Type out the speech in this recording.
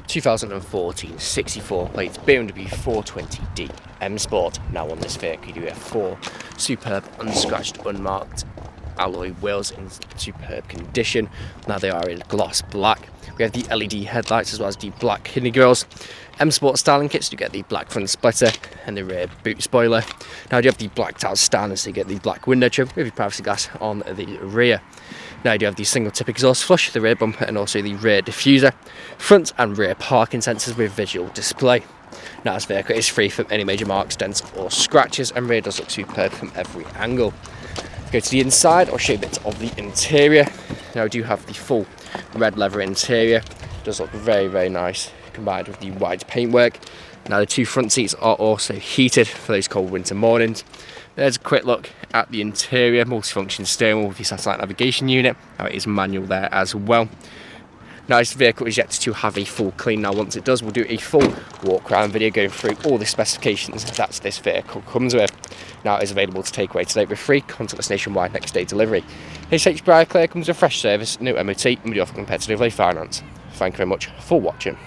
2014 64 plates BMW 420D M Sport. Now on this vehicle you do have 4 superb unscratched unmarked alloy wheels in superb condition. Now they are in gloss black. We have the LED headlights as well as the black kidney grills. M Sport styling kits, you get the black front splitter and the rear boot spoiler. Now you have the blacked out standards, so you get the black window trim with your privacy glass on the rear. Now you do have the single tip exhaust flush, the rear bumper and also the rear diffuser. Front and rear parking sensors with visual display. Now this vehicle is free from any major marks, dents or scratches, and rear does look superb from every angle. Go to the inside, I'll show you bits of the interior. Now we do have the full red leather interior. It does look very, very nice, combined with the white paintwork. Now the 2 front seats are also heated for those cold winter mornings. There's a quick look at the interior, multifunction steering wheel with your satellite navigation unit. Now it is manual there as well. Now this vehicle is yet to have a full clean. Now once it does, we'll do a full walk around video going through all the specifications that this vehicle comes with. Now it is available to take away today with free contactless nationwide next day delivery. HH Clear comes with fresh service, no MOT, and we offer competitively finance. Thank you very much for watching.